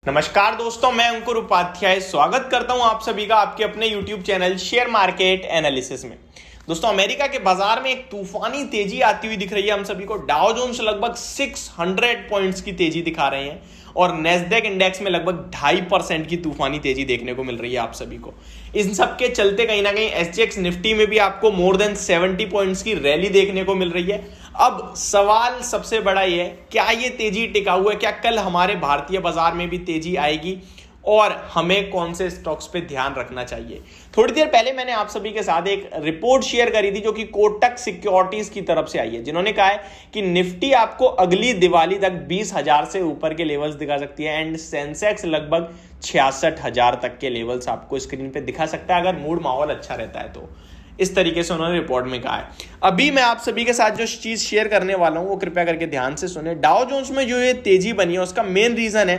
नमस्कार दोस्तों, मैं अंकुर उपाध्याय स्वागत करता हूं आप सभी का आपके अपने YouTube channel share market analysis में। दोस्तों, अमेरिका के बाजार में एक तूफानी तेजी आती हुई दिख रही है हम सभी को। डाउ जोन्स लगभग 600 पॉइंट्स की तेजी दिखा रहे हैं और नेस्डेक इंडेक्स में लगभग 2.5% की तूफानी तेजी देखने को मिल रही है आप सभी को। इन सब के चलते कहीं ना कहीं एसजीएक्स निफ्टी में भी आपको मोर देन 70 पॉइंट्स की रैली देखने को मिल रही है। अब सवाल सबसे बड़ा ये है, क्या ये तेजी टिकाऊ है? क्या कल हमारे भारतीय बाजार में भी तेजी आएगी और हमें कौन से स्टॉक्स पे ध्यान रखना चाहिए? थोड़ी देर पहले मैंने आप सभी के साथ एक रिपोर्ट शेयर करी थी जो कि कोटक सिक्योरिटीज की तरफ से आई है, जिन्होंने कहा है कि निफ्टी आपको अगली दिवाली तक 20,000 से ऊपर के लेवल्स दिखा सकती है एंड सेंसेक्स लगभग 66,000 तक के लेवल्स आपको स्क्रीन पे दिखा सकता है अगर मूड माहौल अच्छा रहता है तो। इस तरीके से उन्होंने रिपोर्ट में कहा है। अभी मैं आप सभी के साथ जो चीज शेयर करने वाला हूं वो कृपया करके ध्यान से सुने। डाउ जोन्स में जो ये तेजी बनी है उसका मेन रीजन है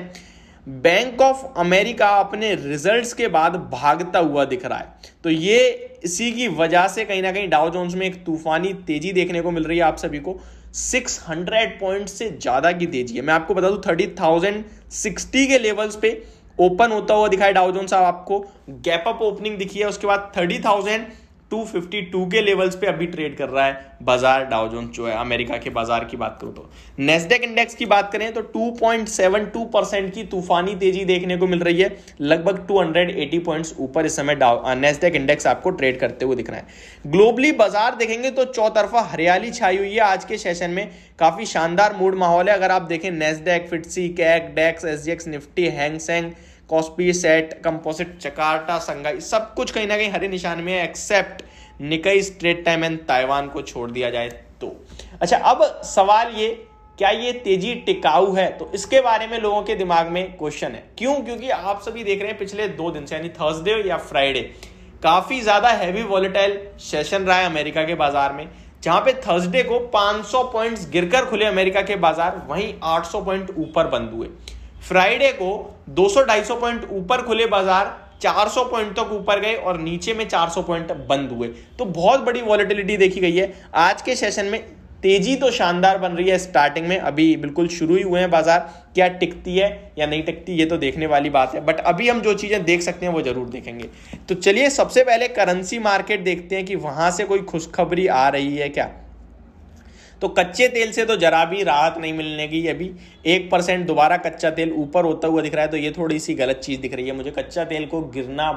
बैंक ऑफ अमेरिका अपने रिजल्ट्स के बाद भागता हुआ दिख रहा है। तो ये इसी की वजह से कहीं ना कहीं डाउ जोन्स में एक तूफानी तेजी देखने को मिल रही है आप सभी को। 600 पॉइंट से ज्यादा की तेजी है। मैं आपको बता दूं 30,060 के लेवल्स पे ओपन होता हुआ दिखाई डाउ जोन्स। आपको गैप अप ओपनिंग दिखी है, उसके बाद 30,252 के लेवल्स पे अभी ट्रेड कर रहा है बाजार डाउ जोन्स जो है अमेरिका के बाजार की बात करूं तो। नेस्डेक इंडेक्स की बात करें तो 2.72% की तूफानी तेजी देखने को मिल रही है। लगभग 280 पॉइंट्स ऊपर इस समय नेस्डेक इंडेक्स आपको ट्रेड करते हुए दिख रहा है। ग्लोबली बाजार देखेंगे तो चौतरफा हरियाली छाई हुई है। आज के सेशन में काफी शानदार मूड माहौल है। अगर आप देखें Nasdaq, FTSE, CAC, DAX, SGX Nifty, Hang Seng, Kospi, SET, composite, Jakarta, Shanghai, सब कुछ कहीं ना कहीं हरे निशान में है except Nikkei, Straits Times and Taiwan को छोड़ दिया जाए तो। अच्छा, अब सवाल ये, क्या ये तेजी टिकाऊ है? तो इसके बारे में लोगों के दिमाग में क्वेश्चन है। क्यों? क्योंकि आप सभी देख रहे हैं पिछले 2 दिन से, यानी थर्सडे या फ्राइडे, काफी ज्यादा हैवी वॉलेटाइल सेशन रहा है अमेरिका के बाजार में, जहां पे थर्सडे को 500 पॉइंट्स गिरकर खुले अमेरिका के बाजार, वहीं 800 पॉइंट ऊपर बंद हुए। फ्राइडे को 200-250 पॉइंट ऊपर खुले बाजार, 400 पॉइंट तक ऊपर गए और नीचे में 400 पॉइंट बंद हुए। तो बहुत बड़ी वॉलेटिलिटी देखी गई है। आज के सेशन में तेजी तो शानदार बन रही है। स्टार्टिंग में अभी बिल्कुल शुरू ही हुए हैं बाजार, क्या टिकती है या नहीं टिकती ये तो देखने वाली बात है, बट अभी हम जो चीजें देख सकते हैं वो जरूर देखेंगे। तो चलिए सबसे पहले करेंसी मार्केट देखते हैं कि वहां से कोई खुशखबरी आ रही है क्या। तो कच्चे तेल से तो जरा भी राहत नहीं मिलने की। अभी 1% दोबारा कच्चा तेल ऊपर होता हुआ दिख रहा है, तो ये थोड़ी सी गलत चीज दिख रही है मुझे। कच्चा तेल को गिरना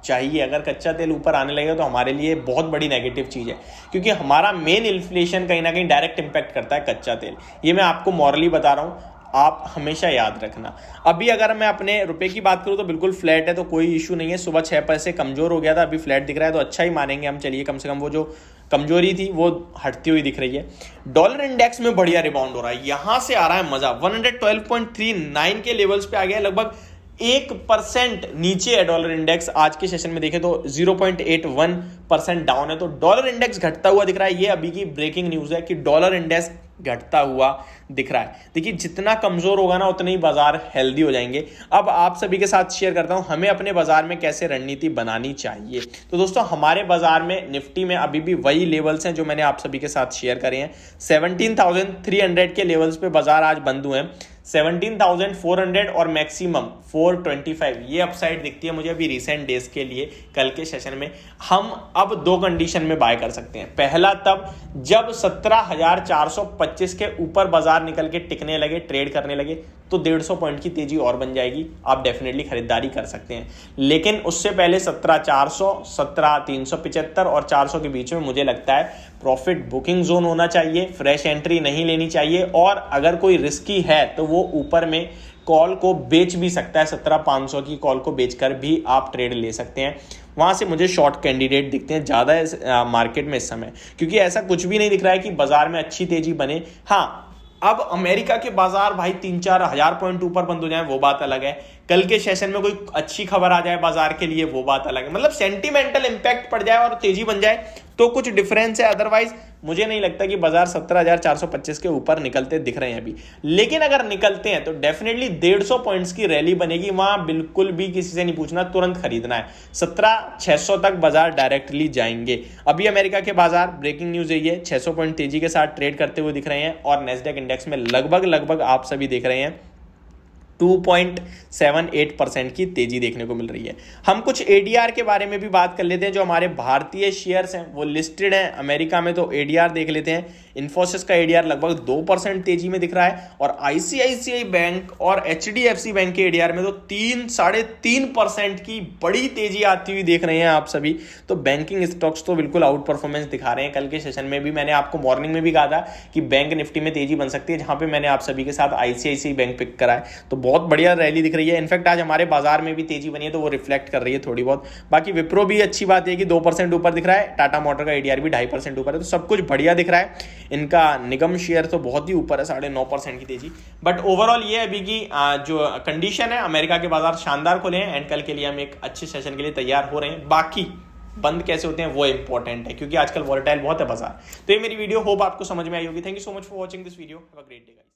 चाहिए। अगर कच्चा तेल ऊपर आने लगेगा तो हमारे लिए बहुत बड़ी नेगेटिव चीज है, क्योंकि हमारा मेन इन्फ्लेशन कहीं ना कहीं डायरेक्ट इंपैक्ट करता है कच्चा तेल। ये मैं आपको मॉरली बता रहा हूँ, आप हमेशा याद रखना। अभी अगर मैं अपने रुपए की बात करूं तो बिल्कुल फ्लैट है, तो कोई इशू नहीं है। सुबह 6 पैसे कमजोर हो गया था, अभी फ्लैट दिख रहा है तो अच्छा ही मानेंगे हम। चलिए, कम से कम वो जो कमजोरी थी वो हटती हुई दिख रही है। डॉलर इंडेक्स में बढ़िया रिबाउंड हो रहा है, यहां से आ रहा है मजा। 112.39 के लेवल्स पे आ गया, लगभग 1% नीचे है डॉलर इंडेक्स। आज के सेशन में देखें तो 0.81% डाउन है। तो डॉलर इंडेक्स घटता हुआ दिख रहा है। ये अभी की ब्रेकिंग न्यूज है कि डॉलर इंडेक्स घटता हुआ दिख रहा है। देखिए, जितना कमजोर होगा ना उतने ही बाजार हेल्दी हो जाएंगे। अब आप सभी के साथ शेयर करता हूं हमें अपने बाजार में कैसे रणनीति बनानी चाहिए। तो दोस्तों, हमारे बाजार में निफ्टी में अभी भी वही लेवल्स हैं जो मैंने आप सभी के साथ शेयर करे हैं। 17,300 के लेवल्स पे बाजार आज बंद हुए हैं। 17,400 और मैक्सिमम 425 ये अपसाइड दिखती है मुझे अभी रिसेंट डेज के लिए। कल के सेशन में हम अब 2 कंडीशन में बाय कर सकते हैं। पहला तब जब 17,425 के ऊपर बाजार निकल के टिकने लगे, ट्रेड करने लगे, तो 150 पॉइंट की तेजी और बन जाएगी, आप डेफिनेटली खरीदारी कर सकते हैं। लेकिन उससे पहले 17,400, 17,375 और 400 के बीच में मुझे लगता है प्रॉफिट बुकिंग जोन होना चाहिए। फ्रेश एंट्री नहीं लेनी चाहिए, और अगर कोई रिस्की है तो वो ऊपर में कॉल को बेच भी सकता है। 17,500 की कॉल को बेचकर भी आप ट्रेड ले सकते हैं। वहां से मुझे शॉर्ट कैंडिडेट दिखते हैं ज्यादा मार्केट में इस समय, क्योंकि ऐसा कुछ भी नहीं दिख रहा है कि बाजार में अच्छी तेजी बने। हाँ, अब अमेरिका के बाजार भाई 3-4 हजार पॉइंट ऊपर बंद हो जाए वो बात अलग है। कल के सेशन में कोई अच्छी खबर आ जाए बाजार के लिए वो बात अलग है। मतलब सेंटिमेंटल इंपैक्ट पड़ जाए और तेजी बन जाए तो कुछ डिफरेंस है, अदरवाइज मुझे नहीं लगता कि बाजार 17,425 के ऊपर निकलते दिख रहे हैं अभी। लेकिन अगर निकलते हैं तो डेफिनेटली 150 पॉइंट्स की रैली बनेगी। वहां बिल्कुल भी किसी से नहीं पूछना, तुरंत खरीदना है। 17,600 तक बाजार डायरेक्टली जाएंगे। अभी अमेरिका के बाजार ब्रेकिंग न्यूज यही है, 600 पॉइंट तेजी के साथ ट्रेड करते हुए दिख रहे हैं और नेस्डेक इंडेक्स में लगभग आप सभी देख रहे हैं 2.78% की तेजी देखने को मिल रही है। हम कुछ एडीआर के बारे में भी बात कर लेते हैं। जो हमारे भारतीय शेयर्स हैं वो लिस्टेड हैं अमेरिका में, तो एडीआर देख लेते हैं। इन्फोसिस का एडीआर लगभग 2% तेजी में दिख रहा है और आईसीआईसीआई बैंक और एचडीएफसी बैंक के एडीआर में तो 3-3.5% की बड़ी तेजी आती हुई देख रहे हैं आप सभी। तो बैंकिंग स्टॉक्स तो बिल्कुल आउट परफॉर्मेंस दिखा रहे हैं। कल के सेशन में भी मैंने आपको मॉर्निंग में भी कहा था कि बैंक निफ्टी में तेजी बन सकती है, जहां पे मैंने आप सभी के साथ आईसीआईसीआई बैंक पिक करा है। तो बहुत बढ़िया रैली दिख रही है। इनफैक्ट आज हमारे बाजार में भी तेजी बनी है, तो वो रिफ्लेक्ट कर रही है थोड़ी बहुत। बाकी विप्रो भी अच्छी बात है कि 2% ऊपर दिख रहा है। टाटा मोटर का एडीआर भी 2.5% ऊपर है। तो सब कुछ बढ़िया दिख रहा है। इनका निगम शेयर तो बहुत ही ऊपर है, 9.5% की तेजी। बट ओवरऑल ये अभी की जो कंडीशन है, अमेरिका के बाजार शानदार खुले हैं एंड कल के लिए हम एक अच्छे सेशन के लिए तैयार हो रहे हैं। बाकी बंद कैसे होते हैं वो इंपॉर्टेंट है, क्योंकि आजकल वॉलेटाइल बहुत है बाजार। तो ये मेरी वीडियो होप आपको समझ में आई होगी। Thank you so much for watching this video. Have a great day guys.